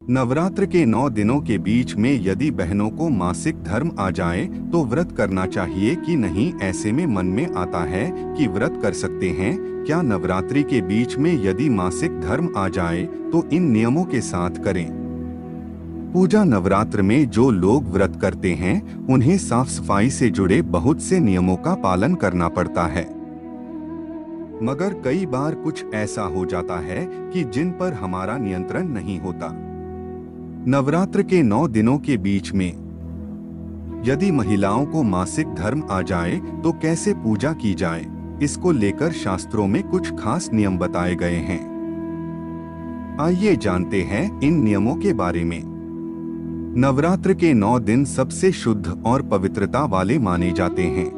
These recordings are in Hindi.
नवरात्र के 9 दिनों के बीच में यदि बहनों को मासिक धर्म आ जाए तो व्रत करना चाहिए कि नहीं। ऐसे में मन में आता है कि व्रत कर सकते हैं क्या। नवरात्रि के बीच में यदि मासिक धर्म आ जाए तो इन नियमों के साथ करें। पूजा नवरात्र में जो लोग व्रत करते हैं उन्हें साफ सफाई से जुड़े बहुत से नियमों का पालन करना पड़ता है, मगर कई बार कुछ ऐसा हो जाता है कि जिन पर हमारा नियंत्रण नहीं होता। नवरात्र के 9 दिनों के बीच में यदि महिलाओं को मासिक धर्म आ जाए तो कैसे पूजा की जाए, इसको लेकर शास्त्रों में कुछ खास नियम बताए गए हैं। आइए जानते हैं इन नियमों के बारे में। नवरात्र के 9 दिन सबसे शुद्ध और पवित्रता वाले माने जाते हैं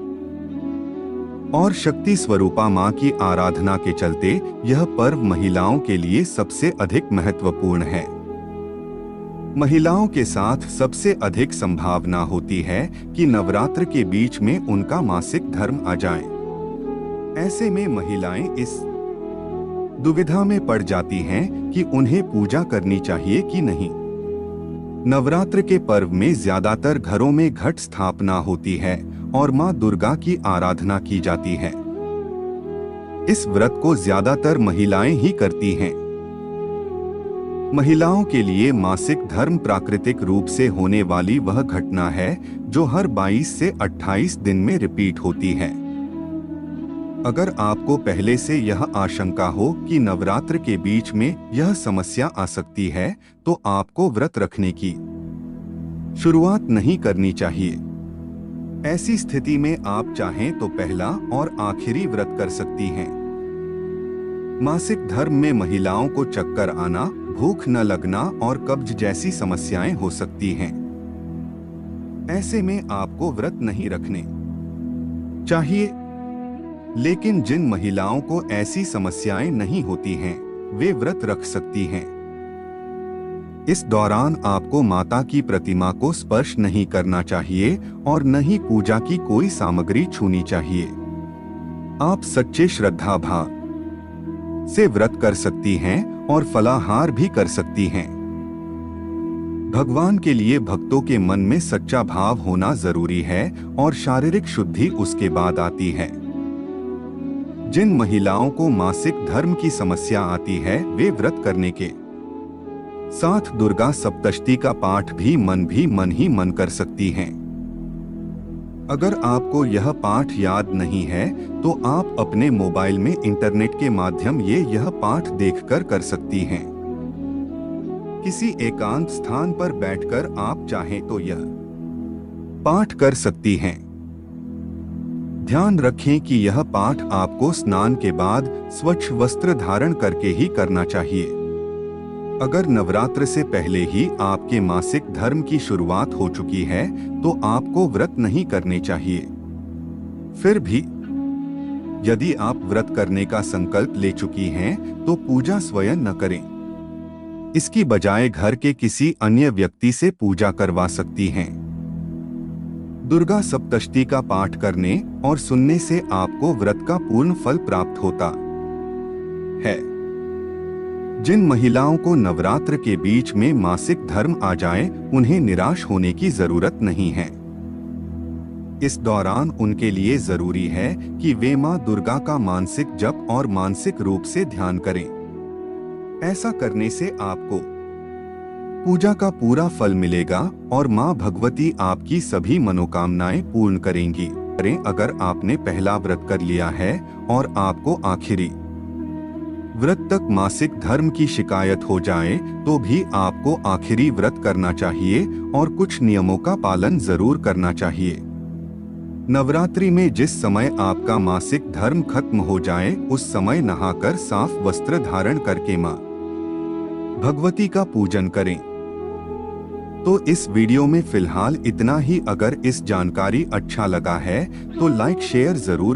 और शक्ति स्वरूपा मां की आराधना के चलते यह पर्व महिलाओं के लिए सबसे अधिक महत्वपूर्ण है। महिलाओं के साथ सबसे अधिक संभावना होती है कि नवरात्र के बीच में उनका मासिक धर्म आ जाए। ऐसे में महिलाएं इस दुविधा में पड़ जाती हैं कि उन्हें पूजा करनी चाहिए कि नहीं। नवरात्र के पर्व में ज्यादातर घरों में घट स्थापना होती है और मां दुर्गा की आराधना की जाती है। इस व्रत को ज्यादातर महिलाएं ही करती हैं। महिलाओं के लिए मासिक धर्म प्राकृतिक रूप से होने वाली वह घटना है जो हर 22 से 28 दिन में रिपीट होती है। अगर आपको पहले से यह आशंका हो कि नवरात्र के बीच में यह समस्या आ सकती है तो आपको व्रत रखने की शुरुआत नहीं करनी चाहिए। ऐसी स्थिति में आप चाहें तो पहला और आखिरी व्रत कर सकती हैं। मासिक धर्म में महिलाओं को चक्कर आना, भूख न लगना और कब्ज जैसी समस्याएं हो सकती हैं। ऐसे में आपको व्रत नहीं रखने चाहिए। लेकिन जिन महिलाओं को ऐसी समस्याएं नहीं होती हैं, वे व्रत रख सकती हैं। इस दौरान आपको माता की प्रतिमा को स्पर्श नहीं करना चाहिए और न ही पूजा की कोई सामग्री छूनी चाहिए। आप सच्चे श्रद्धा भाव से व्रत कर सकती हैं और फलाहार भी कर सकती हैं। भगवान के लिए भक्तों के मन में सच्चा भाव होना जरूरी है और शारीरिक शुद्धि उसके बाद आती है। जिन महिलाओं को मासिक धर्म की समस्या आती है वे व्रत करने के साथ दुर्गा सप्तशती का पाठ भी मन ही मन कर सकती हैं। अगर आपको यह पाठ याद नहीं है तो आप अपने मोबाइल में इंटरनेट के माध्यम यह पाठ देखकर कर सकती हैं। किसी एकांत स्थान पर बैठकर आप चाहें तो यह पाठ कर सकती हैं। ध्यान रखें कि यह पाठ आपको स्नान के बाद स्वच्छ वस्त्र धारण करके ही करना चाहिए। अगर नवरात्र से पहले ही आपके मासिक धर्म की शुरुआत हो चुकी है तो आपको व्रत नहीं करने चाहिए। फिर भी यदि आप व्रत करने का संकल्प ले चुकी हैं तो पूजा स्वयं न करें। इसकी बजाय घर के किसी अन्य व्यक्ति से पूजा करवा सकती हैं। दुर्गा सप्तशती का पाठ करने और सुनने से आपको व्रत का पूर्ण फल प्राप्त होता है। जिन महिलाओं को नवरात्र के बीच में मासिक धर्म आ जाए उन्हें निराश होने की जरूरत नहीं है। इस दौरान उनके लिए जरूरी है कि वे मां दुर्गा का मानसिक जप और मानसिक रूप से ध्यान करें। ऐसा करने से आपको पूजा का पूरा फल मिलेगा और मां भगवती आपकी सभी मनोकामनाएं पूर्ण करेंगी। अगर आपने पहला व्रत कर लिया है और आपको आखिरी व्रत तक मासिक धर्म की शिकायत हो जाए तो भी आपको आखिरी व्रत करना चाहिए और कुछ नियमों का पालन जरूर करना चाहिए। नवरात्रि में जिस समय आपका मासिक धर्म खत्म हो जाए उस समय नहाकर साफ वस्त्र धारण करके मां भगवती का पूजन करें। तो इस वीडियो में फिलहाल इतना ही। अगर इस जानकारी अच्छा लगा है तो लाइक शेयर जरूर